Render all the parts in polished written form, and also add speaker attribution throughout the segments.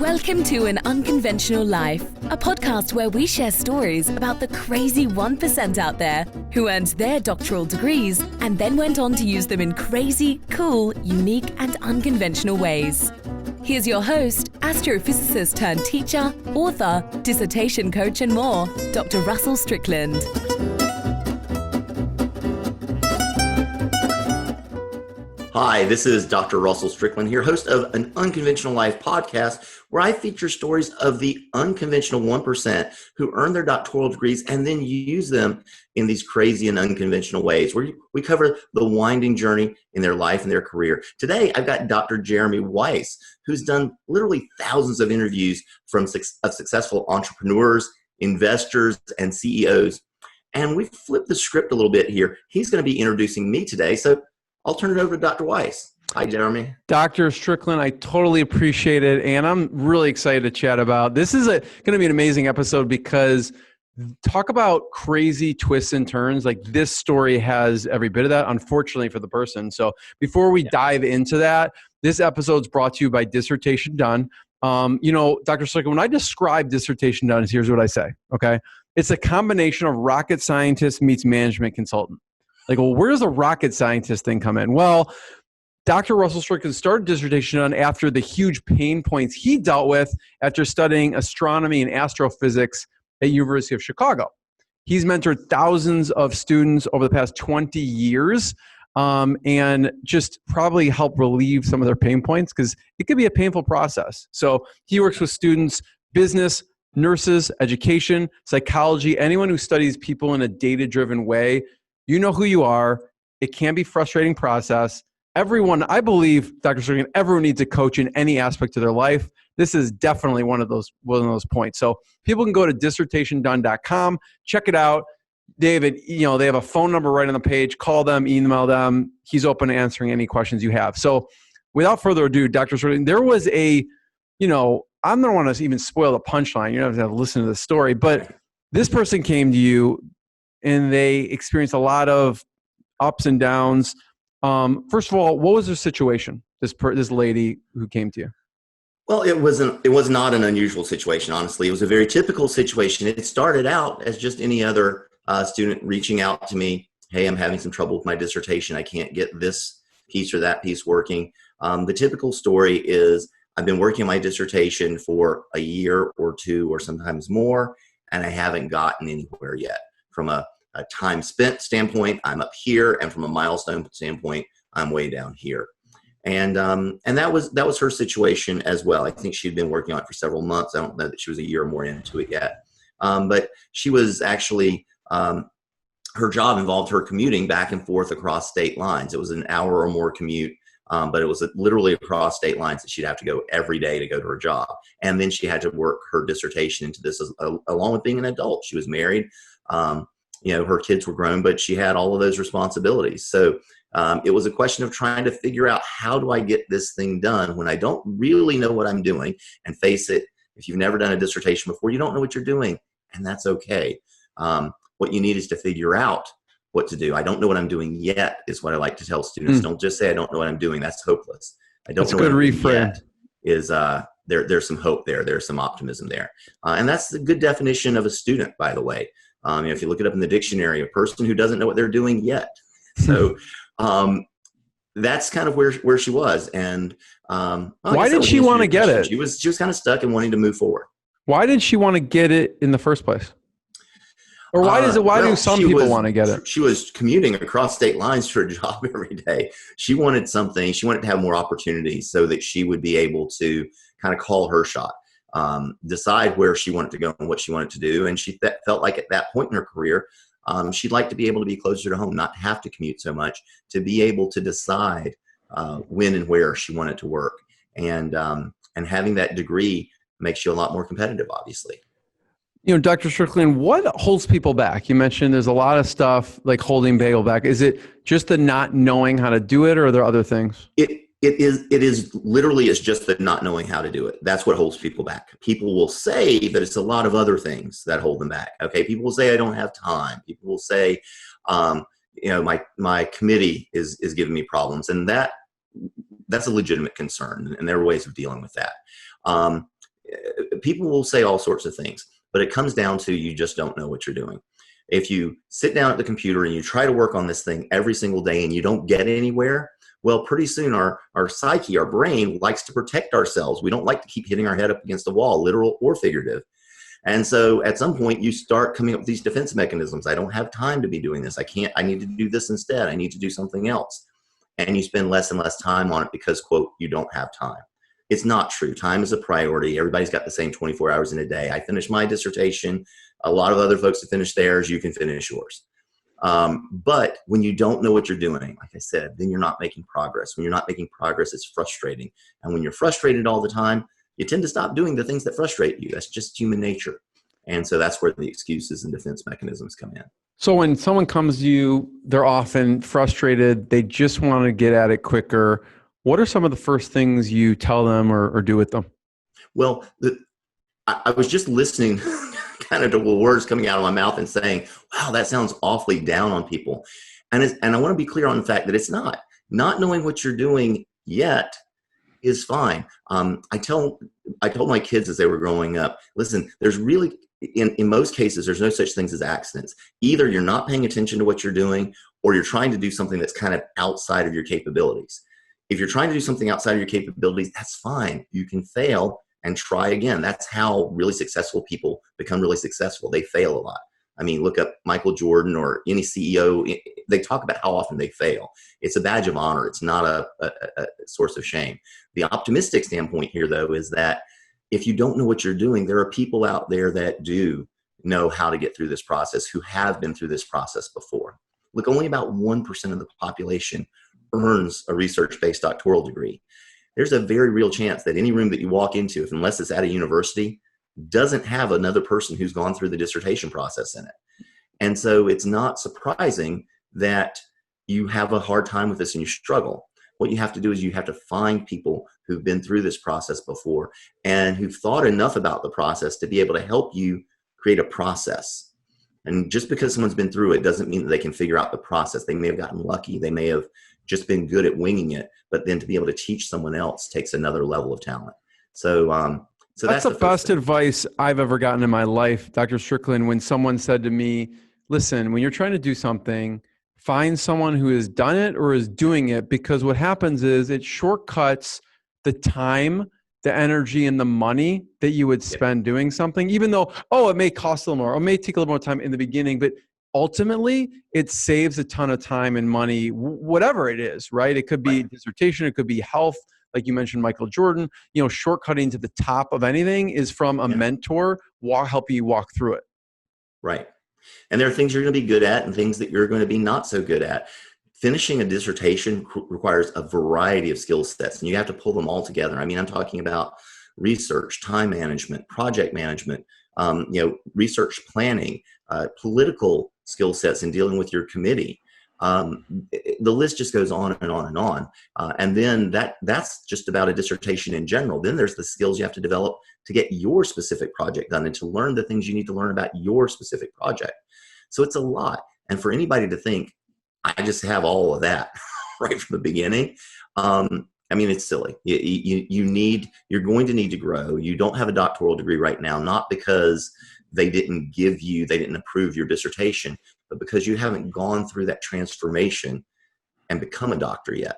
Speaker 1: Welcome to An Unconventional Life, a podcast where we share stories about the crazy 1% out there who earned their doctoral degrees and then went on to use them in crazy, cool, unique, and unconventional ways. Here's your host, astrophysicist turned teacher, author, dissertation coach, and more, Dr. Russell Strickland.
Speaker 2: Hi, this is Dr. Russell Strickland here, host of An Unconventional Life podcast, where I feature stories of the unconventional 1% who earn their doctoral degrees and then use them in these crazy and unconventional ways, where we cover the winding journey in their life and their career. Today, I've got Dr. Jeremy Weiss, who's done literally thousands of interviews of successful entrepreneurs, investors, and CEOs. And we've flipped the script a little bit here. He's going to be introducing me today, so I'll turn it over to Dr. Weiss. Hi, Jeremy.
Speaker 3: Dr. Strickland, I totally appreciate it. And I'm really excited to chat about. This is going to be an amazing episode because talk about crazy twists and turns. Like, this story has every bit of that, unfortunately, for the person. So before we dive into that, this episode's brought to you by Dissertation Done. Dr. Strickland, when I describe Dissertation Done, here's what I say, okay? It's a combination of rocket scientist meets management consultant. Like, well, where does the rocket scientist thing come in? Well, Dr. Russell Strickland started Dissertation Done after the huge pain points he dealt with after studying astronomy and astrophysics at University of Chicago. He's mentored thousands of students over the past 20 years and just probably helped relieve some of their pain points because it could be a painful process. So he works with students, business, nurses, education, psychology, anyone who studies people in a data-driven way. You know who you are. It can be a frustrating process. Everyone, I believe, Dr. Strickland, everyone needs a coach in any aspect of their life. This is definitely one of those points. So people can go to dissertationdone.com, check it out. David, they have a phone number right on the page. Call them, email them. He's open to answering any questions you have. So without further ado, Dr. Strickland, there was I don't want to even spoil the punchline. You don't have to listen to the story, but this person came to you and they experienced a lot of ups and downs. First of all, what was their situation? This lady who came to you.
Speaker 2: Well, it was not an unusual situation, honestly. It was a very typical situation. It started out as just any other student reaching out to me. Hey, I'm having some trouble with my dissertation. I can't get this piece or that piece working. The typical story is I've been working on my dissertation for a year or two or sometimes more, and I haven't gotten anywhere yet. From a time spent standpoint, I'm up here, and from a milestone standpoint, I'm way down here. And that was her situation as well. I think she'd been working on it for several months. I don't know that she was a year or more into it yet. But she was actually, her job involved her commuting back and forth across state lines. It was an hour or more commute, but it was literally across state lines that she'd have to go every day to go to her job. And then she had to work her dissertation into this along with being an adult. She was married. Her kids were grown, but she had all of those responsibilities. So it was a question of trying to figure out, how do I get this thing done when I don't really know what I'm doing? And face it, if you've never done a dissertation before, you don't know what you're doing, and that's okay. What you need is to figure out what to do. I don't know what I'm doing yet is what I like to tell students. Don't just say I don't know what I'm doing. That's hopeless. I don't know what I'm doing yet is there's some hope there. There's some optimism there. And that's the good definition of a student, by the way. If you look it up in the dictionary, a person who doesn't know what they're doing yet. So that's kind of where she was. And
Speaker 3: why did she want to get it?
Speaker 2: She was kind of stuck and wanting to move forward.
Speaker 3: Why did she want to get it in the first place? Or why do some people want to get it?
Speaker 2: She was commuting across state lines for a job every day. She wanted something. She wanted to have more opportunities so that she would be able to kind of call her shot. Decide where she wanted to go and what she wanted to do. And she felt like at that point in her career, she'd like to be able to be closer to home, not have to commute so much, to be able to decide when and where she wanted to work. And having that degree makes you a lot more competitive, obviously.
Speaker 3: Dr. Strickland, what holds people back? You mentioned there's a lot of stuff like holding people back. Is it just the not knowing how to do it, or are there other things?
Speaker 2: It is literally, it's just the not knowing how to do it. That's what holds people back. People will say that it's a lot of other things that hold them back. Okay. People will say, I don't have time. People will say, my committee is giving me problems. And that's a legitimate concern. And there are ways of dealing with that. people will say all sorts of things, but it comes down to you just don't know what you're doing. If you sit down at the computer and you try to work on this thing every single day and you don't get anywhere, well, pretty soon our psyche, our brain likes to protect ourselves. We don't like to keep hitting our head up against the wall, literal or figurative. And so at some point you start coming up with these defense mechanisms. I don't have time to be doing this. I need to do this instead. I need to do something else. And you spend less and less time on it because, quote, you don't have time. It's not true. Time is a priority. Everybody's got the same 24 hours in a day. I finished my dissertation. A lot of other folks have finished theirs. You can finish yours. But when you don't know what you're doing, like I said, then you're not making progress. When you're not making progress, it's frustrating. And when you're frustrated all the time, you tend to stop doing the things that frustrate you. That's just human nature. And so that's where the excuses and defense mechanisms come in.
Speaker 3: So when someone comes to you, they're often frustrated. They just want to get at it quicker. What are some of the first things you tell them or do with them?
Speaker 2: Well, I was just listening kind of to the words coming out of my mouth and saying, wow, that sounds awfully down on people. And I want to be clear on the fact that it's not. Not knowing what you're doing yet is fine. I told my kids as they were growing up, listen, there's really, in most cases, there's no such things as accidents. Either you're not paying attention to what you're doing or you're trying to do something that's kind of outside of your capabilities. If you're trying to do something outside of your capabilities, that's fine. You can fail and try again. That's how really successful people become really successful. They fail a lot. I mean, look up Michael Jordan or any CEO. They talk about how often they fail. It's a badge of honor. It's not a source of shame. The optimistic standpoint here, though, is that if you don't know what you're doing, there are people out there that do know how to get through this process, who have been through this process before. Look, only about 1% of the population earns a research-based doctoral degree. There's a very real chance that any room that you walk into, unless it's at a university, doesn't have another person who's gone through the dissertation process in it. And so it's not surprising that you have a hard time with this and you struggle. What you have to do is you have to find people who've been through this process before and who've thought enough about the process to be able to help you create a process. And just because someone's been through it doesn't mean that they can figure out the process. They may have gotten lucky. They may have just been good at winging it, but then to be able to teach someone else takes another level of talent. So that's
Speaker 3: the best advice I've ever gotten in my life, Dr. Strickland, when someone said to me, listen, when you're trying to do something, find someone who has done it or is doing it, because what happens is it shortcuts the time, the energy, and the money that you would spend doing something, even though, it may cost a little more, or it may take a little more time in the beginning, but ultimately it saves a ton of time and money, whatever it is, right? It could be dissertation, it could be health, like you mentioned, Michael Jordan. Shortcutting to the top of anything is from a mentor helping you walk through it.
Speaker 2: Right. And there are things you're going to be good at and things that you're going to be not so good at. Finishing a dissertation requires a variety of skill sets, and you have to pull them all together. I mean, I'm talking about research, time management, project management, research planning, political skill sets in dealing with your committee. The list just goes on and on and on. And then that's just about a dissertation in general. Then there's the skills you have to develop to get your specific project done and to learn the things you need to learn about your specific project. So it's a lot. And for anybody to think, I just have all of that right from the beginning, it's silly. You're going to need to grow. You don't have a doctoral degree right now, not because they didn't approve your dissertation, but because you haven't gone through that transformation and become a doctor yet.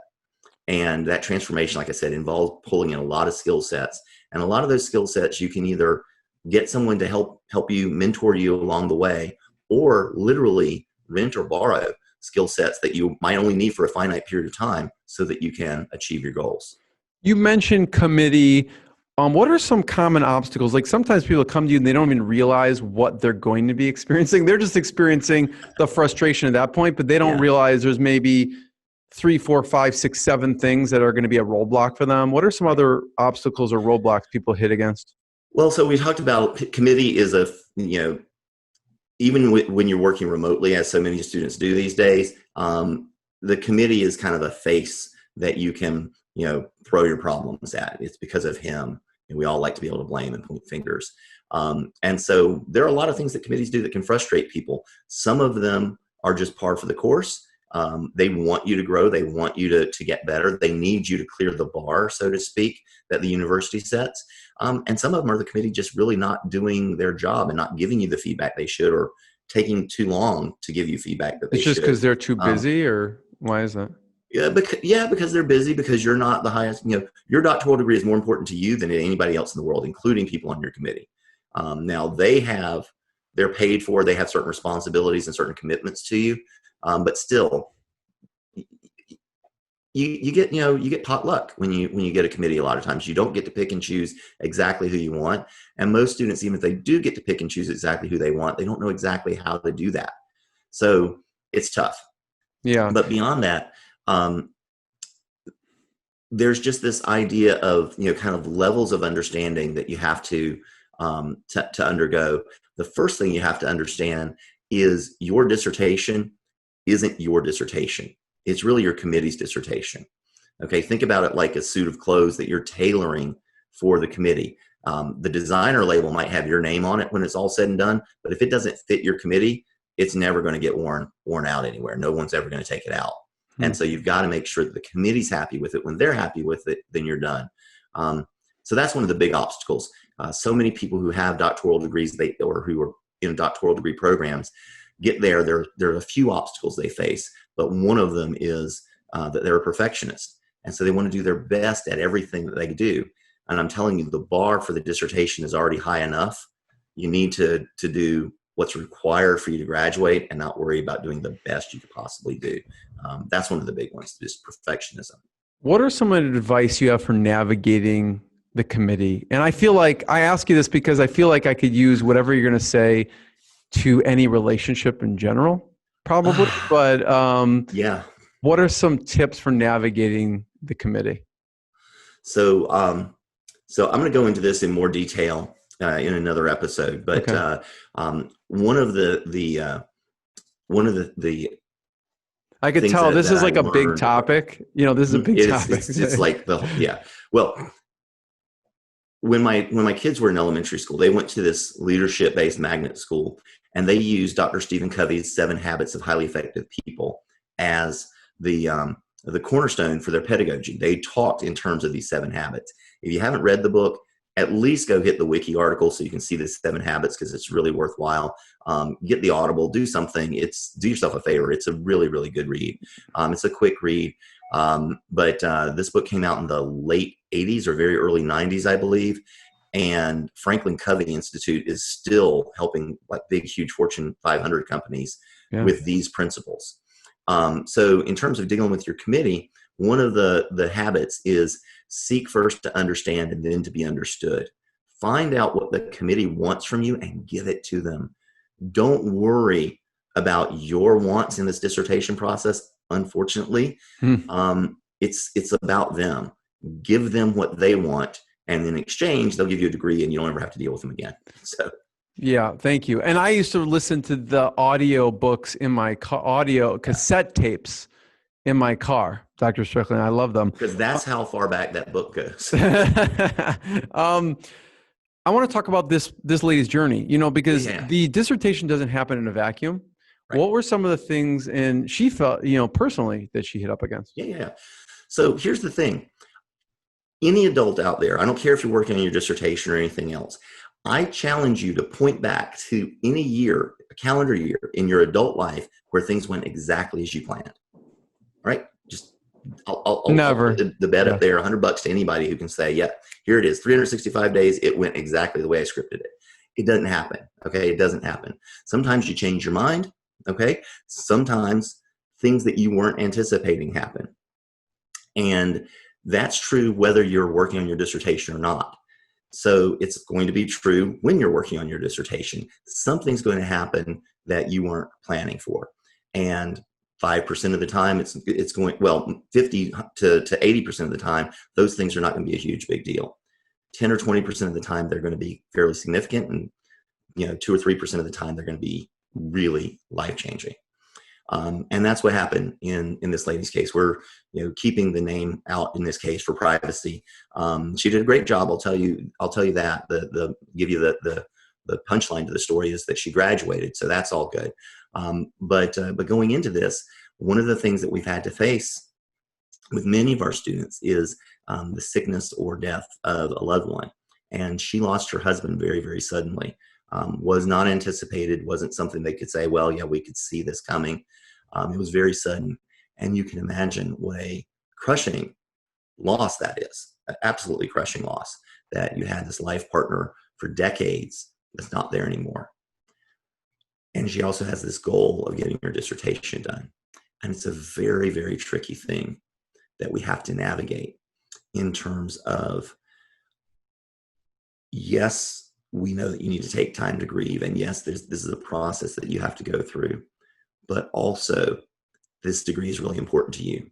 Speaker 2: And that transformation, like I said, involves pulling in a lot of skill sets. And a lot of those skill sets, you can either get someone to help you, mentor you along the way, or literally rent or borrow skill sets that you might only need for a finite period of time so that you can achieve your goals.
Speaker 3: You mentioned committee. What are some common obstacles? Like sometimes people come to you and they don't even realize what they're going to be experiencing. They're just experiencing the frustration at that point, but they don't realize there's maybe 3, 4, 5, 6, 7 things that are going to be a roadblock for them. What are some other obstacles or roadblocks people hit against?
Speaker 2: Well, so we talked about committee is even when you're working remotely, as so many students do these days, the committee is kind of a face that you can, throw your problems at. It's because of him. And we all like to be able to blame and point fingers. And so there are a lot of things that committees do that can frustrate people. Some of them are just par for the course, They want you to grow. They want you to get better. They need you to clear the bar, so to speak, that the university sets. And some of them are the committee just really not doing their job and not giving you the feedback they should, or taking too long to give you feedback that they should.
Speaker 3: It's just because they're too busy, or why is that?
Speaker 2: Because they're busy, because you're not the highest, your doctoral degree is more important to you than anybody else in the world, including people on your committee. Now they're paid for, they have certain responsibilities and certain commitments to you. But still, you get potluck when you get a committee. A lot of times you don't get to pick and choose exactly who you want. And most students, even if they do get to pick and choose exactly who they want, they don't know exactly how to do that. So it's tough.
Speaker 3: Yeah.
Speaker 2: But beyond that, there's just this idea of, kind of levels of understanding that you have to undergo. The first thing you have to understand is your dissertation isn't your dissertation. It's really your committee's dissertation. Okay, think about it like a suit of clothes that you're tailoring for the committee. The designer label might have your name on it when it's all said and done, but if it doesn't fit your committee, it's never going to get worn out anywhere. No one's ever going to take it out. And so you've got to make sure that the committee's happy with it. When they're happy with it, then you're done. So that's one of the big obstacles. So many people who have doctoral degrees, or who are in doctoral degree programs, get there. There are a few obstacles they face, but one of them is that they're a perfectionist. And so they want to do their best at everything that they do. And I'm telling you, the bar for the dissertation is already high enough. You need to do what's required for you to graduate and not worry about doing the best you could possibly do. That's one of the big ones, just perfectionism.
Speaker 3: What are some of the advice you have for navigating the committee? And I feel like I ask you this because I feel like I could use whatever you're going to say to any relationship in general, probably. But
Speaker 2: yeah.
Speaker 3: What are some tips for navigating the committee?
Speaker 2: So I'm going to go into this in more detail in another episode. But
Speaker 3: okay.
Speaker 2: One of the
Speaker 3: I could tell this is like a big topic. This is a big topic.
Speaker 2: It's like Well, when my kids were in elementary school, they went to this leadership-based magnet school, and they used Dr. Stephen Covey's 7 Habits of Highly Effective People as the cornerstone for their pedagogy. They talked in terms of these 7 habits. If you haven't read the book, at least go hit the wiki article so you can see the 7 habits, because it's really worthwhile. Get the Audible, do something. Do yourself a favor. It's a really, really good read. It's a quick read. But this book came out in the late 80s or very early 90s, I believe. And Franklin Covey Institute is still helping like big, huge Fortune 500 companies with these principles. So in terms of dealing with your committee, one of the habits is seek first to understand and then to be understood. Find out what the committee wants from you and give it to them. Don't worry about your wants in this dissertation process. Unfortunately, it's about them. Give them what they want, and in exchange, they'll give you a degree, and you don't ever have to deal with them again. So.
Speaker 3: Yeah, thank you. And I used to listen to the audio books in my audio cassette tapes in my car, Dr. Strickland. I love them.
Speaker 2: Because that's how far back that book goes.
Speaker 3: I want to talk about this lady's journey, because the dissertation doesn't happen in a vacuum. Right. What were some of the things, and she felt, personally, that she hit up against?
Speaker 2: Yeah. So here's the thing. Any adult out there, I don't care if you're working on your dissertation or anything else, I challenge you to point back to any year, a calendar year in your adult life where things went exactly as you planned. Right? Just I'll
Speaker 3: never
Speaker 2: put the bet up there, $100 to anybody who can say, yeah, here it is, 365 days. It went exactly the way I scripted it. It doesn't happen. Okay. It doesn't happen. Sometimes you change your mind. Okay. Sometimes things that you weren't anticipating happen. And that's true whether you're working on your dissertation or not. So it's going to be true when you're working on your dissertation. Something's going to happen that you weren't planning for. And 5% of the time, it's going, 50 to 80% of the time, those things are not going to be a huge big deal. 10 or 20% of the time, they're going to be fairly significant. And, 2 or 3% of the time, they're going to be really life-changing. And that's what happened in this lady's case. We're, keeping the name out in this case for privacy. She did a great job. I'll tell you that. Give you the punchline to the story is that she graduated. So that's all good. But going into this, one of the things that we've had to face with many of our students is the sickness or death of a loved one. And she lost her husband very, very suddenly. Was not anticipated, wasn't something they could say, well, yeah, we could see this coming. It was very sudden. And you can imagine what a crushing loss that is, an absolutely crushing loss, that you had this life partner for decades that's not there anymore. And she also has this goal of getting her dissertation done. And it's a very, very tricky thing that we have to navigate in terms of, yes, we know that you need to take time to grieve. And yes, this is a process that you have to go through. But also, this degree is really important to you.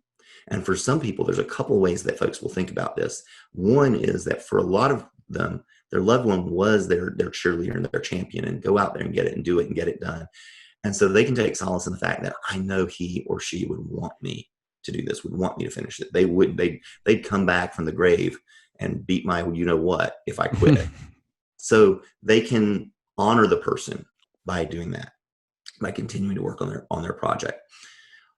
Speaker 2: And for some people, there's a couple ways that folks will think about this. One is that for a lot of them, their loved one was their cheerleader and their champion, and go out there and get it and do it and get it done. And so they can take solace in the fact that I know he or she would want me to do this, would want me to finish it. They'd come back from the grave and beat my you know what if I quit. So they can honor the person by doing that, by continuing to work on their project.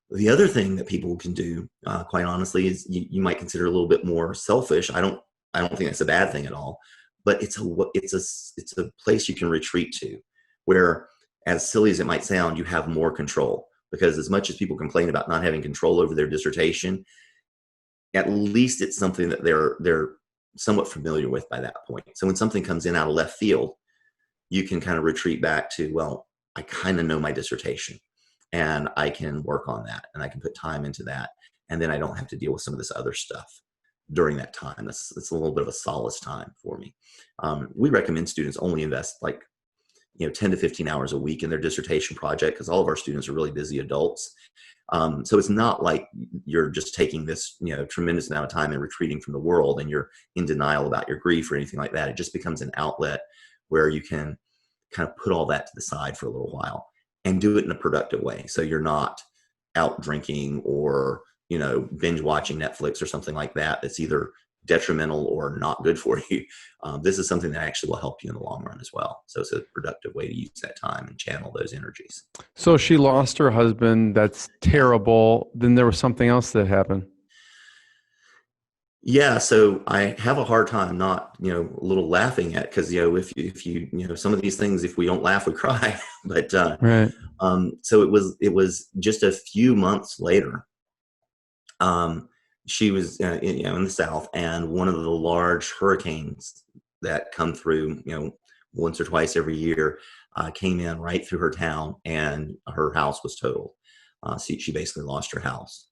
Speaker 2: The other thing that people can do, quite honestly, is you might consider a little bit more selfish. I don't think that's a bad thing at all, but it's a place you can retreat to, where, as silly as it might sound, you have more control. Because as much as people complain about not having control over their dissertation, at least it's something that they're somewhat familiar with by that point. So when something comes in out of left field, you can kind of retreat back to, well, I kind of know my dissertation, and I can work on that, and I can put time into that, and then I don't have to deal with some of this other stuff during that time. It's a little bit of a solace time for me. We recommend students only invest 10 to 15 hours a week in their dissertation project, because all of our students are really busy adults. So it's not like you're just taking this, tremendous amount of time and retreating from the world, and you're in denial about your grief or anything like that. It just becomes an outlet where you can kind of put all that to the side for a little while and do it in a productive way. So you're not out drinking or, binge watching Netflix or something like that that's either detrimental or not good for you. This is something that actually will help you in the long run as well. So it's a productive way to use that time and channel those energies.
Speaker 3: So she lost her husband. That's terrible. Then there was something else that happened.
Speaker 2: Yeah. So I have a hard time not, a little laughing at, because, if you, some of these things, if we don't laugh, we cry. But
Speaker 3: right.
Speaker 2: So it was just a few months later. She was, in the South, and one of the large hurricanes that come through, once or twice every year, came in right through her town, and her house was totaled. So she basically lost her house.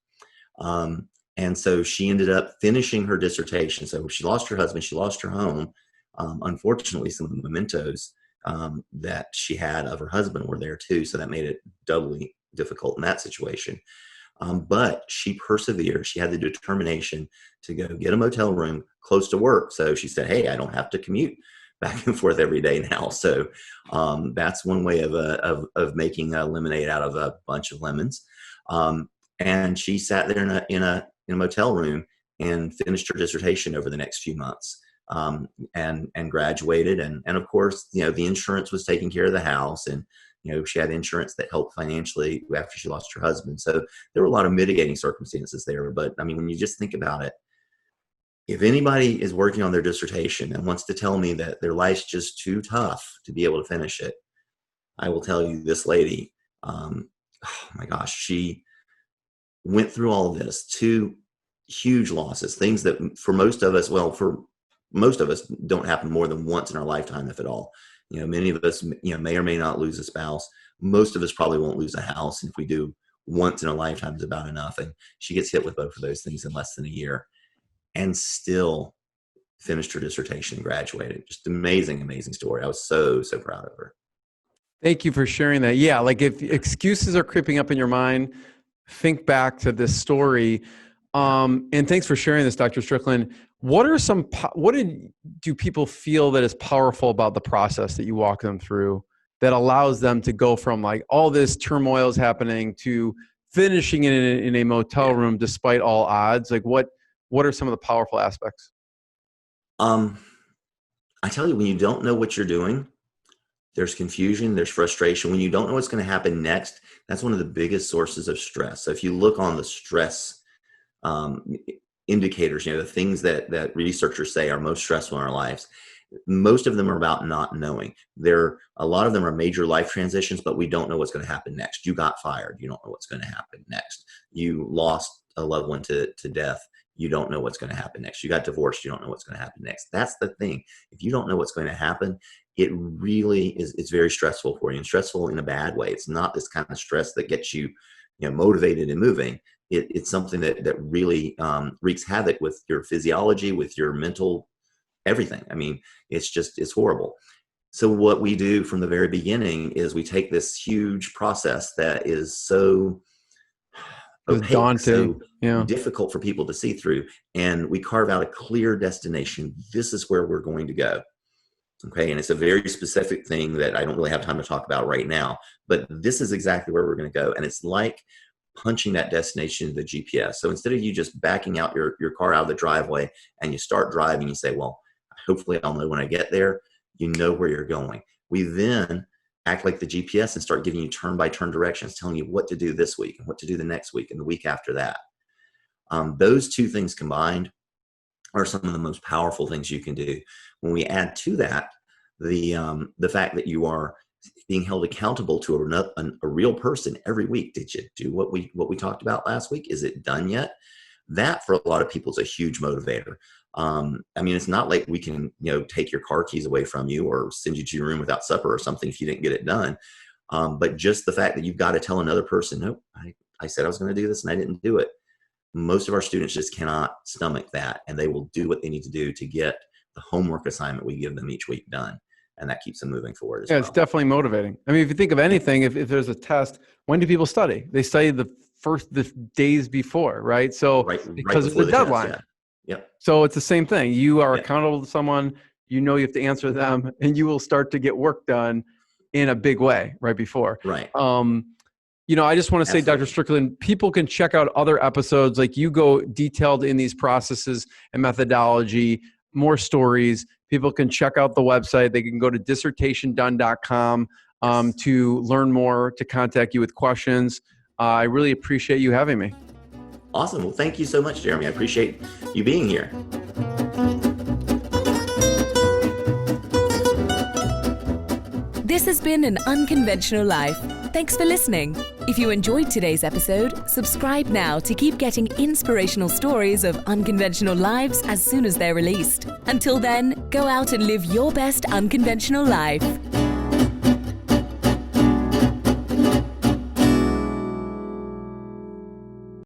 Speaker 2: And so she ended up finishing her dissertation. So she lost her husband, she lost her home. Unfortunately, some of the mementos that she had of her husband were there too. So that made it doubly difficult in that situation. But she persevered. She had the determination to go get a motel room close to work. So she said, hey, I don't have to commute back and forth every day now. So that's one way of making a lemonade out of a bunch of lemons. And she sat there in a motel room and finished her dissertation over the next few months, and graduated. And of course, the insurance was taking care of the house, and she had insurance that helped financially after she lost her husband. So there were a lot of mitigating circumstances there. But I mean, when you just think about it, if anybody is working on their dissertation and wants to tell me that their life's just too tough to be able to finish it, I will tell you, this lady, oh my gosh, she went through all of this, two huge losses, things that for most of us don't happen more than once in our lifetime, if at all. Many of us, may or may not lose a spouse. Most of us probably won't lose a house. And if we do, once in a lifetime is about enough. And she gets hit with both of those things in less than a year, and still finished her dissertation and graduated. Just amazing, amazing story. I was so, so proud of her.
Speaker 3: Thank you for sharing that. Yeah. Like, if excuses are creeping up in your mind, think back to this story. And thanks for sharing this, Dr. Strickland. What do people feel that is powerful about the process that you walk them through that allows them to go from like all this turmoil is happening to finishing in a motel room despite all odds? Like, what are some of the powerful aspects?
Speaker 2: I tell you, when you don't know what you're doing, there's confusion, there's frustration. When you don't know what's going to happen next, that's one of the biggest sources of stress. So if you look on the stress indicators, the things that researchers say are most stressful in our lives, most of them are about not knowing. A lot of them are major life transitions, but we don't know what's going to happen next. You got fired. You don't know what's going to happen next. You lost a loved one to death. You don't know what's going to happen next. You got divorced. You don't know what's going to happen next. That's the thing. If you don't know what's going to happen, it really is, it's very stressful for you, and stressful in a bad way. It's not this kind of stress that gets you, motivated and moving. It's something that really wreaks havoc with your physiology, with your mental, everything. I mean, it's horrible. So what we do from the very beginning is we take this huge process that is so opaque,
Speaker 3: daunting,
Speaker 2: so difficult for people to see through, and we carve out a clear destination. This is where we're going to go. Okay. And it's a very specific thing that I don't really have time to talk about right now, but this is exactly where we're going to go. And it's like punching that destination to the GPS. So instead of you just backing out your car out of the driveway and you start driving, you say, well, hopefully I'll know when I get there. You know where you're going. We then act like the GPS and start giving you turn-by-turn directions, telling you what to do this week and what to do the next week and the week after that. Those two things combined are some of the most powerful things you can do. When we add to that the fact that you are being held accountable to a real person every week. Did you do what we talked about last week? Is it done yet? That for a lot of people is a huge motivator. I mean, it's not like we can, take your car keys away from you or send you to your room without supper or something if you didn't get it done. But just the fact that you've got to tell another person, nope, I said I was going to do this and I didn't do it. Most of our students just cannot stomach that, and they will do what they need to do to get the homework assignment we give them each week done. And that keeps them moving forward as well.
Speaker 3: It's definitely motivating. I mean, if you think of anything, if there's a test, when do people study? They study the days before, right? So because of the deadline.
Speaker 2: Test, yeah. Yep.
Speaker 3: So it's the same thing. You are accountable to someone, you have to answer them, and you will start to get work done in a big way right before.
Speaker 2: Right.
Speaker 3: I just want to say, Dr. Strickland, people can check out other episodes. Like, you go detailed in these processes and methodology, more stories. People can check out the website. They can go to dissertationdone.com to learn more, to contact you with questions. I really appreciate you having me.
Speaker 2: Awesome. Well, thank you so much, Jeremy. I appreciate you being here.
Speaker 1: This has been An Unconventional Life. Thanks for listening. If you enjoyed today's episode, subscribe now to keep getting inspirational stories of unconventional lives as soon as they're released. Until then, go out and live your best unconventional life.